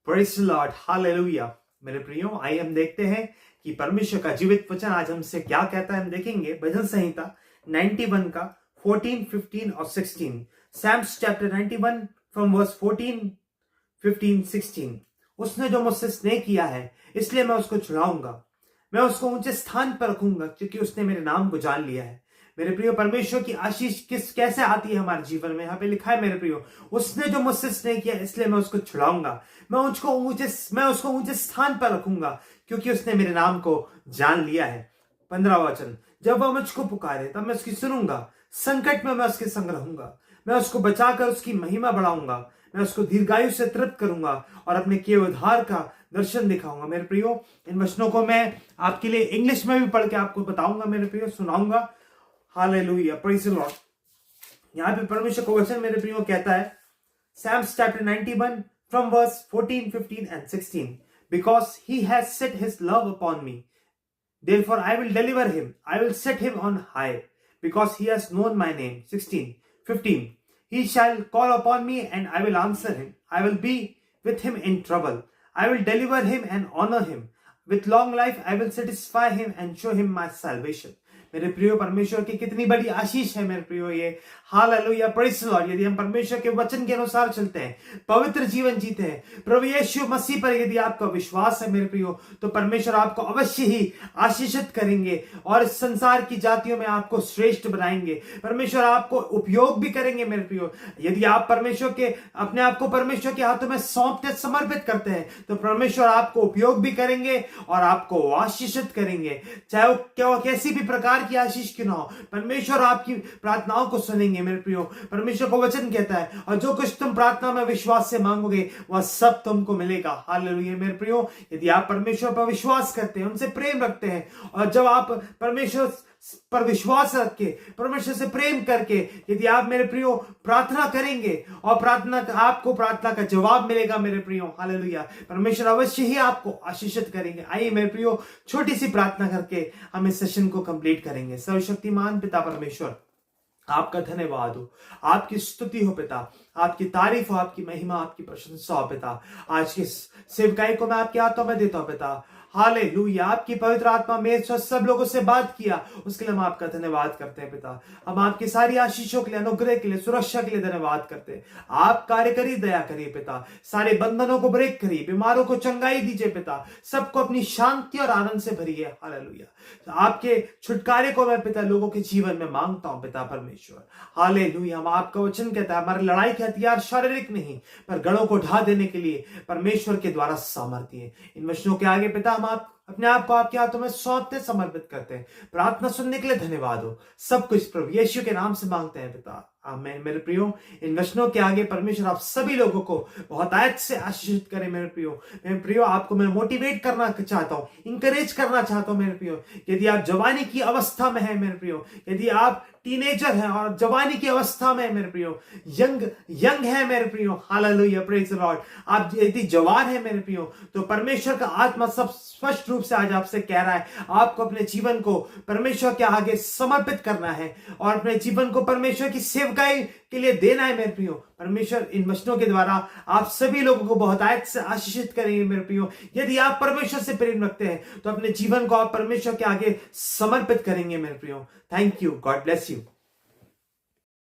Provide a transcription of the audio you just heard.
Praise the Lord, hallelujah. मेरे प्रियो, आइए हम देखते हैं कि परमेश्वर का जीवित वचन आज हमसे क्या कहता है। हम देखेंगे भजन संहिता 91 का 14, 15 और 16। Psalms chapter 91 from verse 14, 15, 16। उसने जो मुझसे स्नेह किया है, इसलिए मैं उसको छुड़ाऊंगा। मैं उसको ऊंचे स्थान पर रखूंगा, क्योंकि उसने मेरे नाम को जान लिया है। मेरे प्रियो, परमेश्वर की आशीष कैसे आती है हमारे जीवन में। यहाँ पे लिखा है, मेरे प्रियो, उसने जो मुझसे स्नेह किया, इसलिए मैं उसको छुड़ाऊंगा। मैं उसको ऊंचे स्थान पर रखूंगा, क्योंकि उसने मेरे नाम को जान लिया है। 15वां वचन, जब वह मुझको पुकारे तब मैं उसकी सुनूंगा। संकट में मैं उसके संग रहूंगा। मैं उसको बचाकर उसकी महिमा बढ़ाऊंगा। मैं उसको दीर्घायु से तृप्त करूंगा और अपने किए उद्धार का दर्शन दिखाऊंगा। मेरे प्रियो, इन वचनों को मैं आपके लिए इंग्लिश में भी पढ़ के आपको बताऊंगा, मेरे प्रियो, सुनाऊंगा। Hallelujah, praise the Lord. यहाँ पे परमेश्वर का वचन, मेरे प्रियो, कहता है, Psalms chapter 91 from verse 14, 15 and 16. Because he has set his love upon me, therefore I will deliver him. I will set him on high, because he has known my name. 16, 15. He shall call upon me and I will answer him. I will be with him in trouble. I will deliver him and honor him. With long life I will satisfy him and show him my salvation. मेरे प्रियो, परमेश्वर की कितनी बड़ी आशीष है मेरे प्रियो ये। Hallelujah, praise the Lord. यदि हम परमेश्वर के वचन के अनुसार चलते हैं, पवित्र जीवन जीते हैं, प्रभु यीशु मसीह पर यदि आपका विश्वास है मेरे प्रियो, तो परमेश्वर आपको अवश्य ही आशीषित करेंगे और इस संसार की जातियों में आपको श्रेष्ठ बनाएंगे। परमेश्वर आपको उपयोग भी करेंगे मेरे प्रियो। यदि आप परमेश्वर के अपने आप को परमेश्वर के हाथों में सौंपते समर्पित करते हैं, तो परमेश्वर आपको उपयोग भी करेंगे और आपको आशीषित करेंगे। चाहे वो कैसी भी प्रकार की आशीष क्यों ना हो, परमेश्वर आपकी प्रार्थनाओं को सुनेंगे मेरे प्रियो। परमेश्वर का वचन कहता है, और जो कुछ तुम प्रार्थना में विश्वास से मांगोगे, वह सब तुमको मिलेगा। हालेलुया मेरे प्रियो, यदि आप परमेश्वर पर विश्वास करते हैं, उनसे प्रेम रखते हैं, और जब आप परमेश्वर पर विश्वास रख के, परमेश्वर से प्रेम करके यदि आप मेरे प्रियो प्रार्थना करेंगे, और आपको प्रार्थना का जवाब मिलेगा मेरे प्रियो। हालेलुया, परमेश्वर अवश्य ही आपको आशीषित करेंगे। आइए मेरे प्रियो, छोटी सी प्रार्थना करके हम इस सेशन को कंप्लीट करेंगे। सर्वशक्तिमान पिता परमेश्वर, आपका धन्यवाद हो, आपकी स्तुति हो पिता, आपकी तारीफ हो, आपकी महिमा, आपकी प्रशंसा हो पिता। आज की सेवकाई को मैं आपके हाथों में देता हूं पिता। हालेलुया, आपकी पवित्र आत्मा मेरे साथ सब लोगों से बात किया, उसके लिए हम आपका धन्यवाद करते हैं पिता। हम आपकी सारी आशीषों के लिए, अनुग्रह के लिए, सुरक्षा के लिए धन्यवाद करते हैं। आप कार्य करिए, दया करिए पिता। सारे बंधनों को ब्रेक करिए, बीमारों को चंगाई दीजिए पिता। सबको अपनी शांति और आनंद से भरिए। हालेलुया, आपके छुटकारे को मैं पिता लोगों के जीवन में मांगता हूं पिता परमेश्वर। हालेलुया, हम आपका वचन कहता है, हमारी लड़ाई के हथियार शारीरिक नहीं, पर गढ़ों को ढा देने के लिए परमेश्वर के द्वारा सामर्थ्य है। इन वचनों के आगे पिता हम अपने आप को आपके हाथों में सौंपते समर्पित करते हैं। प्रार्थना सुनने के लिए धन्यवाद हो। सब कुछ प्रभु यीशु के नाम से मांगते हैं पिता, आमीन। मेरे प्रियो, इन वचनों के आगे परमेश्वर आप सभी लोगों को बहुत आयत से आशीषित करें मेरे प्रियो। आपको मैं मोटिवेट करना चाहता हूं, इंकरेज करना चाहता हूं मेरे प्रियो। यदि आप जवानी की अवस्था में है मेरे प्रियो, यदि आप टीनेजर हैं और जवानी की अवस्था में है मेरे प्रियो, यंग है मेरे प्रियो, हालेलुया, प्रेज़ द लॉर्ड। आप यदि जवान है मेरे प्रियो, तो परमेश्वर का आत्मा सब स्पष्ट रूप से आज आपसे कह रहा है, आपको अपने जीवन को परमेश्वर के आगे समर्पित करना है और अपने जीवन को परमेश्वर की सेवकाई के लिए देना है मेरे प्रियो। परमेश्वर इन वचनों के द्वारा आप सभी लोगों को बहुत आयत से आशीषित करेंगे मेरे प्रियो। यदि आप परमेश्वर से प्रेम रखते हैं, तो अपने जीवन को आप परमेश्वर के आगे समर्पित करेंगे मेरे प्रियो। Thank you, God bless you.